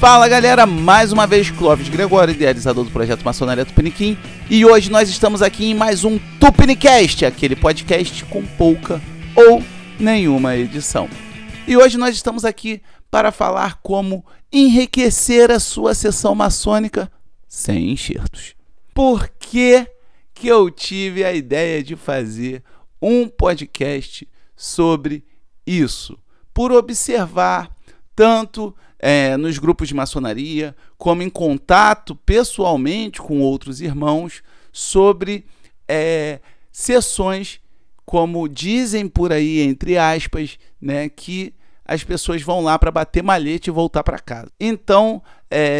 Fala galera, mais uma vez Clóvis Gregório, idealizador do projeto Maçonaria Tupiniquim, e hoje nós estamos aqui em mais um Tupinicast, aquele podcast com pouca ou nenhuma edição. E hoje nós estamos aqui para falar como enriquecer a sua sessão maçônica sem enxertos. Por que eu tive a ideia de fazer um podcast sobre isso? Por observar tanto nos grupos de maçonaria, como em contato pessoalmente com outros irmãos, sobre sessões, como dizem por aí, entre aspas, né, que as pessoas vão lá para bater malhete e voltar para casa. Então,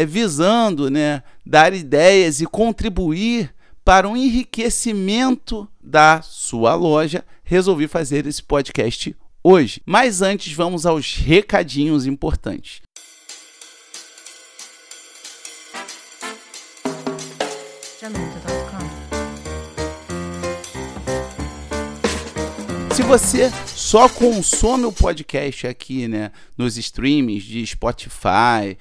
visando, né, dar ideias e contribuir para um enriquecimento da sua loja, resolvi fazer esse podcast hoje. Mas antes, vamos aos recadinhos importantes. Se você só consome o podcast aqui, né, nos streamings de Spotify,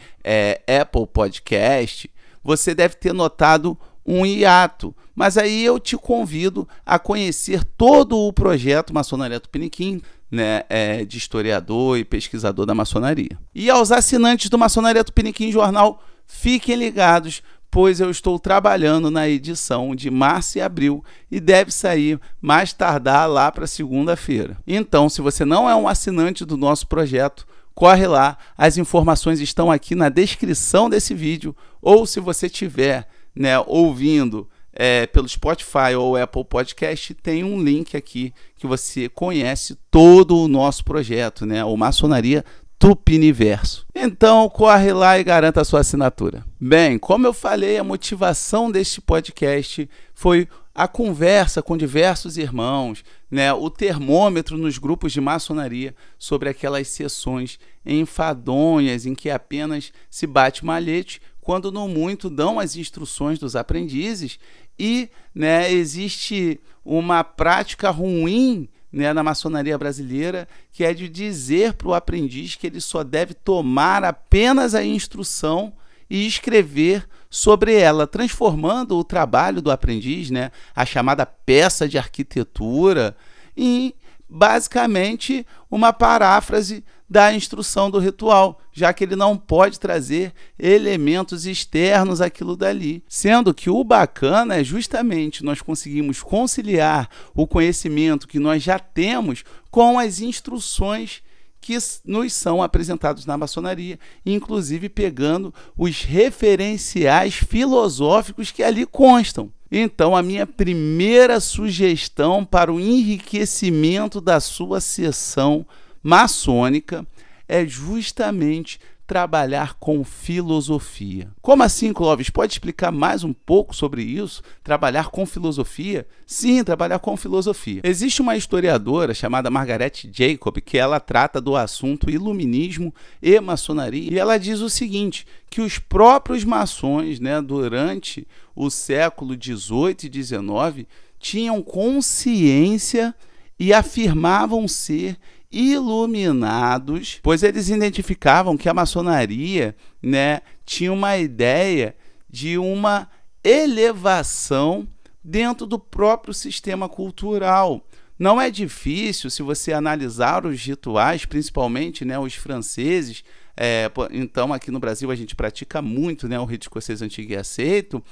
Apple Podcast, você deve ter notado um hiato. Mas aí eu te convido a conhecer todo o projeto Maçonaria Tupiniquim, né, de historiador e pesquisador da maçonaria. E aos assinantes do Maçonaria Tupiniquim Jornal, fiquem ligados, pois eu estou trabalhando na edição de março e abril e deve sair mais tardar lá para segunda-feira. Então, se você não é um assinante do nosso projeto, corre lá, as informações estão aqui na descrição desse vídeo, ou se você estiver, né, ouvindo pelo Spotify ou Apple Podcast, tem um link aqui que você conhece todo o nosso projeto, né, o Maçonaria Tupiniverso. Então, corre lá e garanta a sua assinatura. Bem, como eu falei, a motivação deste podcast foi a conversa com diversos irmãos, né, o termômetro nos grupos de maçonaria sobre aquelas sessões enfadonhas em que apenas se bate malhete, quando não muito dão as instruções dos aprendizes e, né, existe uma prática ruim, né, na maçonaria brasileira, que é de dizer para o aprendiz que ele só deve tomar apenas a instrução e escrever sobre ela, transformando o trabalho do aprendiz, né, a chamada peça de arquitetura, em basicamente uma paráfrase da instrução do ritual, já que ele não pode trazer elementos externos àquilo dali. Sendo que o bacana é justamente nós conseguimos conciliar o conhecimento que nós já temos com as instruções que nos são apresentados na maçonaria, inclusive pegando os referenciais filosóficos que ali constam. Então, a minha primeira sugestão para o enriquecimento da sua sessão maçônica é justamente trabalhar com filosofia. Como assim, Clóvis? Pode explicar mais um pouco sobre isso? Trabalhar com filosofia? Sim, trabalhar com filosofia. Existe uma historiadora chamada Margaret Jacob que ela trata do assunto iluminismo e maçonaria, e ela diz o seguinte, que os próprios maçons, né, durante o século XVIII e XIX tinham consciência e afirmavam ser iluminados, pois eles identificavam que a maçonaria, né, tinha uma ideia de uma elevação dentro do próprio sistema cultural. Não é difícil, se você analisar os rituais, principalmente, né, os franceses. Então, aqui no Brasil a gente pratica muito, né, o rito escocês antigo e aceito,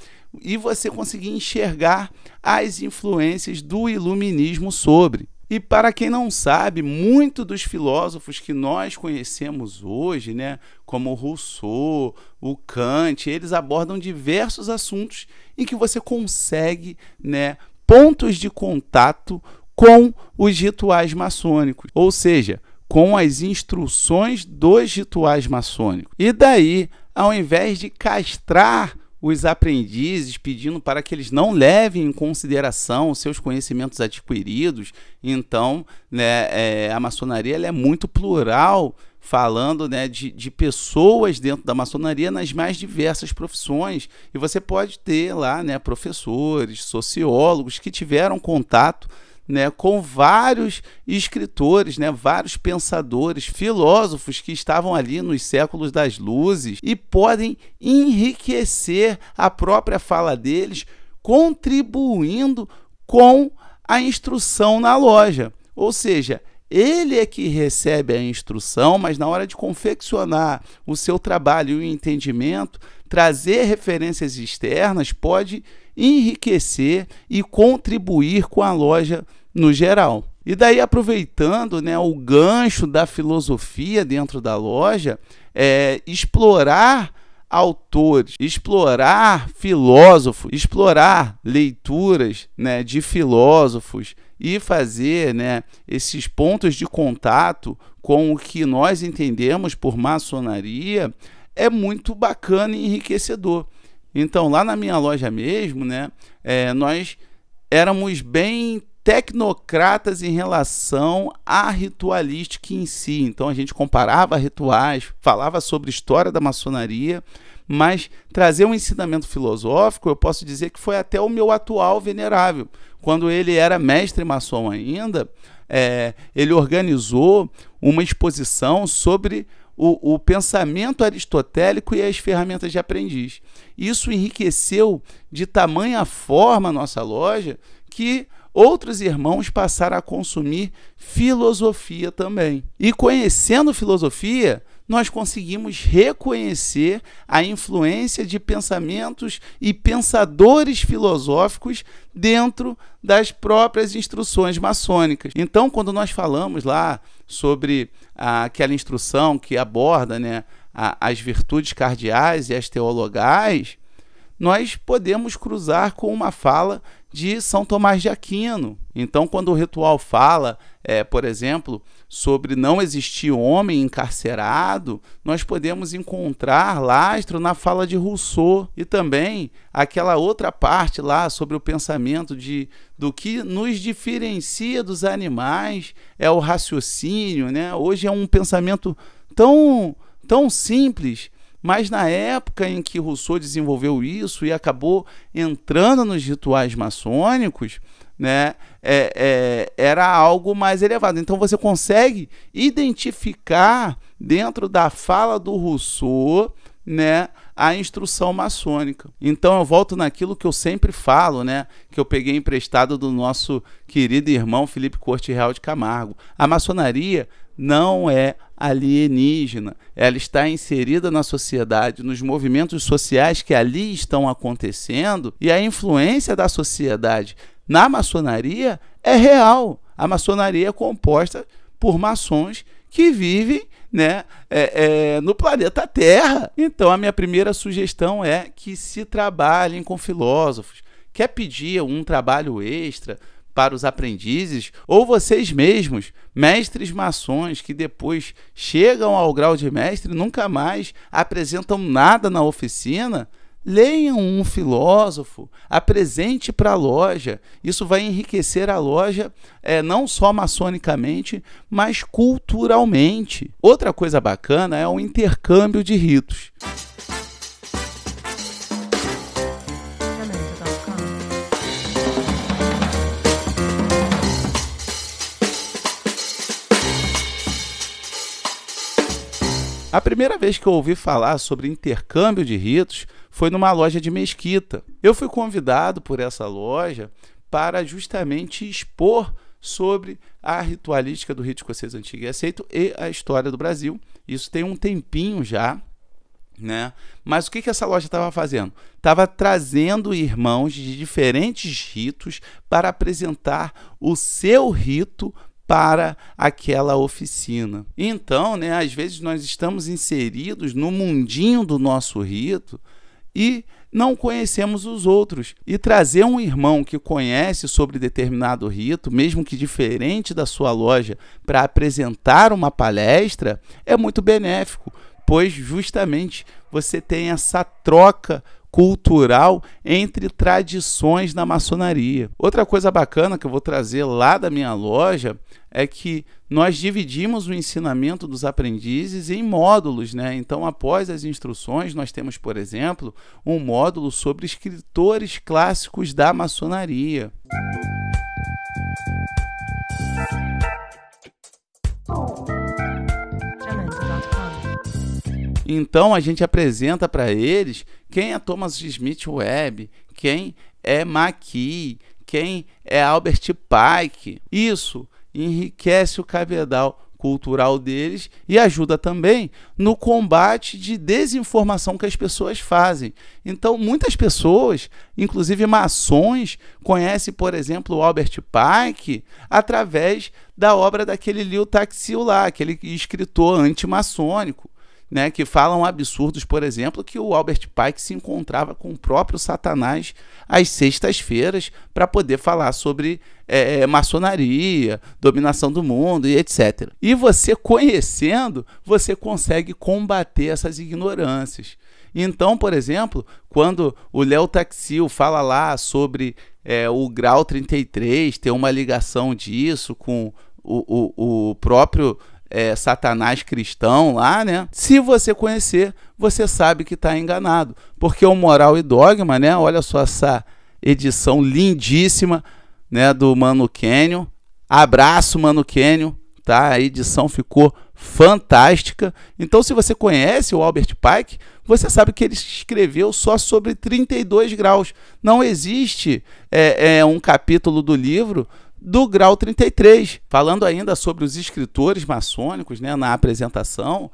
e você conseguir enxergar as influências do iluminismo sobre. E para quem não sabe, muitos dos filósofos que nós conhecemos hoje, né, como o Rousseau, o Kant, eles abordam diversos assuntos em que você consegue, né, pontos de contato com os rituais maçônicos, ou seja, com as instruções dos rituais maçônicos. E daí, ao invés de castrar os aprendizes, pedindo para que eles não levem em consideração os seus conhecimentos adquiridos, então, né, a maçonaria ela é muito plural, falando, né, de pessoas dentro da maçonaria nas mais diversas profissões, e você pode ter lá, né, professores, sociólogos que tiveram contato, né, com vários escritores, né, vários pensadores, filósofos que estavam ali nos séculos das luzes e podem enriquecer a própria fala deles, contribuindo com a instrução na loja. Ou seja, ele é que recebe a instrução, mas na hora de confeccionar o seu trabalho e o entendimento, trazer referências externas pode enriquecer e contribuir com a loja no geral. E daí, aproveitando, né, o gancho da filosofia dentro da loja, explorar autores, explorar filósofos, explorar leituras, né, de filósofos e fazer, né, esses pontos de contato com o que nós entendemos por maçonaria é muito bacana e enriquecedor. Então, lá na minha loja mesmo, né, nós éramos bem tecnocratas em relação à ritualística em si. Então, a gente comparava rituais, falava sobre história da maçonaria, mas trazer um ensinamento filosófico, eu posso dizer que foi até o meu atual venerável. Quando ele era mestre maçom ainda, ele organizou uma exposição sobre o pensamento aristotélico e as ferramentas de aprendiz. Isso enriqueceu de tamanha forma a nossa loja que outros irmãos passaram a consumir filosofia também. E conhecendo filosofia, nós conseguimos reconhecer a influência de pensamentos e pensadores filosóficos dentro das próprias instruções maçônicas. Então, quando nós falamos lá sobre aquela instrução que aborda, né, as virtudes cardeais e as teologais, nós podemos cruzar com uma fala de São Tomás de Aquino. Então, quando o ritual fala, por exemplo, sobre não existir homem encarcerado, nós podemos encontrar lastro na fala de Rousseau. E também aquela outra parte lá sobre o pensamento do que nos diferencia dos animais é o raciocínio, né? Hoje é um pensamento tão simples, mas na época em que Rousseau desenvolveu isso e acabou entrando nos rituais maçônicos, né, era algo mais elevado. Então você consegue identificar dentro da fala do Rousseau, né, a instrução maçônica. Então eu volto naquilo que eu sempre falo, né, que eu peguei emprestado do nosso querido irmão Felipe Corte Real de Camargo. A maçonaria não é alienígena, ela está inserida na sociedade, nos movimentos sociais que ali estão acontecendo, e a influência da sociedade na maçonaria é real. A maçonaria é composta por maçons que vivem, né, no planeta Terra. Então, a minha primeira sugestão é que se trabalhem com filósofos. Quer pedir um trabalho extra para os aprendizes, ou vocês mesmos, mestres maçons, que depois chegam ao grau de mestre e nunca mais apresentam nada na oficina, leiam um filósofo, apresente para a loja. Isso vai enriquecer a loja, não só maçonicamente, mas culturalmente. Outra coisa bacana é o intercâmbio de ritos. A primeira vez que eu ouvi falar sobre intercâmbio de ritos foi numa loja de Mesquita. Eu fui convidado por essa loja para justamente expor sobre a ritualística do rito escocês antigo e aceito e a história do Brasil. Isso tem um tempinho já, né? Mas o que essa loja estava fazendo? Estava trazendo irmãos de diferentes ritos para apresentar o seu rito para aquela oficina. Então, né, às vezes nós estamos inseridos no mundinho do nosso rito e não conhecemos os outros. E trazer um irmão que conhece sobre determinado rito, mesmo que diferente da sua loja, para apresentar uma palestra é muito benéfico, pois justamente você tem essa troca cultural entre tradições da maçonaria. Outra coisa bacana que eu vou trazer lá da minha loja é que nós dividimos o ensinamento dos aprendizes em módulos, né? Então, após as instruções, nós temos, por exemplo, um módulo sobre escritores clássicos da maçonaria. Então a gente apresenta para eles quem é Thomas Smith Webb, quem é McKee, quem é Albert Pike. Isso enriquece o cabedal cultural deles e ajuda também no combate de desinformação que as pessoas fazem. Então, muitas pessoas, inclusive maçons, conhecem, por exemplo, o Albert Pike através da obra daquele Liu Taxil lá, aquele escritor antimaçônico, né, que falam absurdos, por exemplo, que o Albert Pike se encontrava com o próprio Satanás às sextas-feiras para poder falar sobre maçonaria, dominação do mundo e etc. E você conhecendo, você consegue combater essas ignorâncias. Então, por exemplo, quando o Liu Taxil fala lá sobre o grau 33, ter uma ligação disso com o próprio Satanás cristão lá, né? Se você conhecer, você sabe que está enganado. Porque o Moral e Dogma, né? Olha só essa edição lindíssima, né, do Mano Canyon. Abraço, Mano Canyon, tá? A edição ficou fantástica. Então, se você conhece o Albert Pike, você sabe que ele escreveu só sobre 32 graus. Não existe um capítulo do livro do grau 33. Falando ainda sobre os escritores maçônicos, né, na apresentação,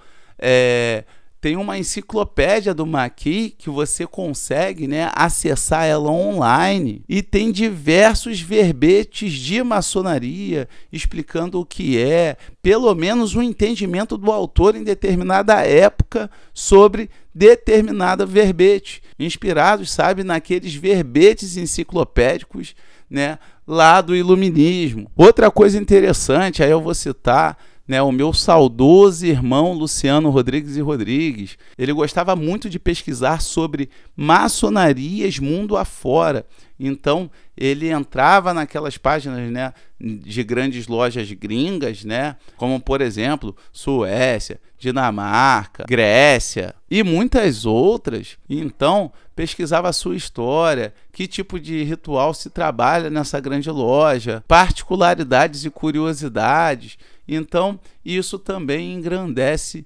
tem uma enciclopédia do McKee que você consegue, né, acessar ela online, e tem diversos verbetes de maçonaria explicando o que é, pelo menos um entendimento do autor em determinada época sobre determinada verbete, inspirados, sabe, naqueles verbetes enciclopédicos, né, lá do iluminismo. Outra coisa interessante, aí eu vou citar, né, o meu saudoso irmão Luciano Rodrigues e Rodrigues. Ele gostava muito de pesquisar sobre maçonarias mundo afora. Então, ele entrava naquelas páginas, né, de grandes lojas gringas, né, como, por exemplo, Suécia, Dinamarca, Grécia e muitas outras. Então, pesquisava a sua história, que tipo de ritual se trabalha nessa grande loja, particularidades e curiosidades. Então, isso também engrandece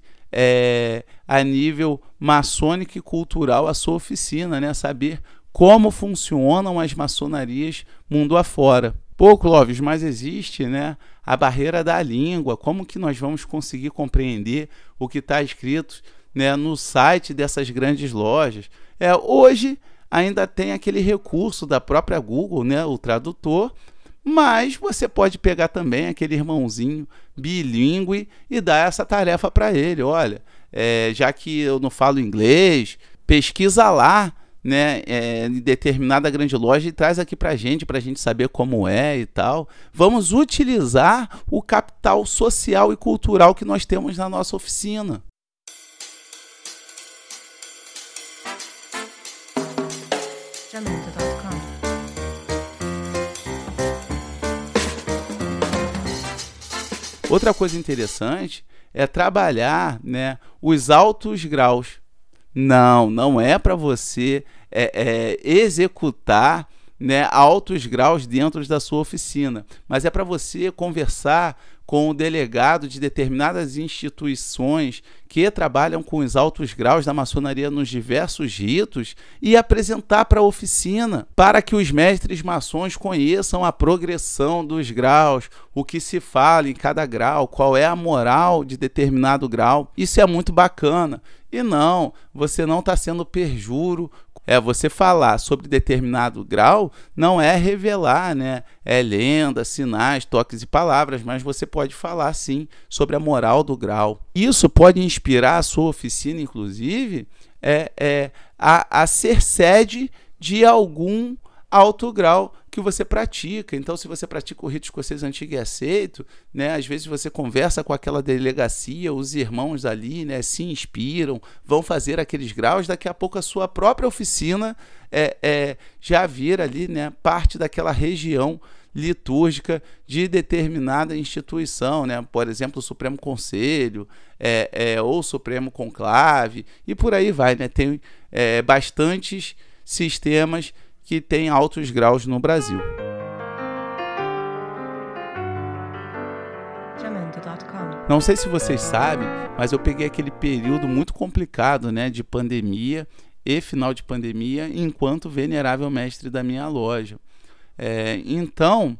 a nível maçônico e cultural a sua oficina, né? Saber como funcionam as maçonarias mundo afora. Pô, Clóvis, mas existe, né, a barreira da língua. Como que nós vamos conseguir compreender o que está escrito, né, no site dessas grandes lojas? Hoje ainda tem aquele recurso da própria Google, né, o tradutor, mas você pode pegar também aquele irmãozinho bilíngue e dar essa tarefa para ele. Olha, já que eu não falo inglês, pesquisa lá, né, em determinada grande loja, e traz aqui para a gente saber como é e tal. Vamos utilizar o capital social e cultural que nós temos na nossa oficina. Outra coisa interessante é trabalhar, né, os altos graus. Não é para você executar, né, altos graus dentro da sua oficina, mas é para você conversar com o delegado de determinadas instituições que trabalham com os altos graus da maçonaria nos diversos ritos e apresentar para a oficina, para que os mestres maçons conheçam a progressão dos graus, o que se fala em cada grau, qual é a moral de determinado grau. Isso é muito bacana. E não, você não está sendo perjuro. Você falar sobre determinado grau não é revelar, né? É lenda, sinais, toques e palavras, mas você pode falar sim sobre a moral do grau. Isso pode inspirar a sua oficina, inclusive, a ser sede de algum alto grau que você pratica. Então, se você pratica o rito escocês antigo e aceito, né, às vezes você conversa com aquela delegacia, os irmãos ali, né, se inspiram, vão fazer aqueles graus, daqui a pouco a sua própria oficina já vira ali, né, parte daquela região litúrgica de determinada instituição, né? Por exemplo, o Supremo Conselho, ou o Supremo Conclave, e por aí vai, né? Tem bastantes sistemas que tem altos graus no Brasil. Jamendo.com Não sei se vocês sabem, mas eu peguei aquele período muito complicado, né, de pandemia e final de pandemia, enquanto venerável mestre da minha loja. Então,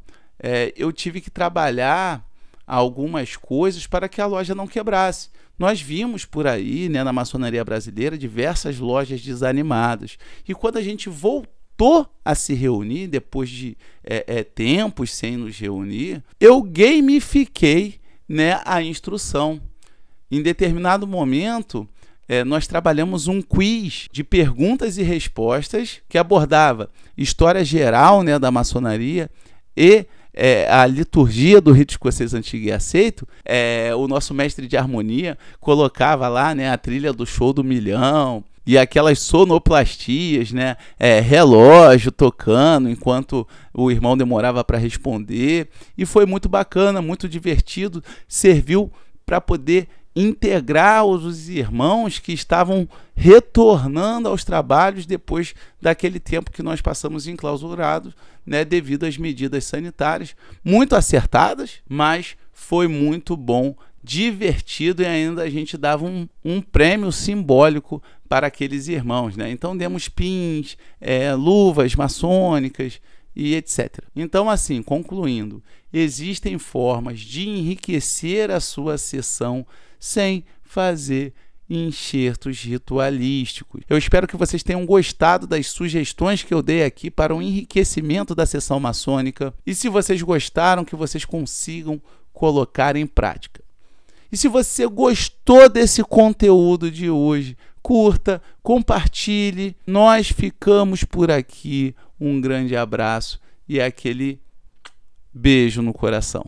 eu tive que trabalhar algumas coisas para que a loja não quebrasse. Nós vimos por aí, né, na maçonaria brasileira, diversas lojas desanimadas. E quando a gente voltou a se reunir, depois de tempos sem nos reunir, eu gamifiquei, né, a instrução. Em determinado momento, nós trabalhamos um quiz de perguntas e respostas que abordava história geral, né, da maçonaria e a liturgia do rito escocês antigo e aceito. O nosso mestre de harmonia colocava lá, né, a trilha do show do milhão e aquelas sonoplastias, né, relógio tocando enquanto o irmão demorava para responder, e foi muito bacana, muito divertido, serviu para poder integrar os irmãos que estavam retornando aos trabalhos depois daquele tempo que nós passamos enclausurados, né, devido às medidas sanitárias, muito acertadas, mas foi muito bom, divertido, e ainda a gente dava um prêmio simbólico para aqueles irmãos, né? Então demos pins, luvas maçônicas e etc. Então, assim, concluindo, existem formas de enriquecer a sua sessão sem fazer enxertos ritualísticos. Eu espero que vocês tenham gostado das sugestões que eu dei aqui para o enriquecimento da sessão maçônica, e se vocês gostaram, que vocês consigam colocar em prática. E se você gostou desse conteúdo de hoje, curta, compartilhe. Nós ficamos por aqui. Um grande abraço e aquele beijo no coração.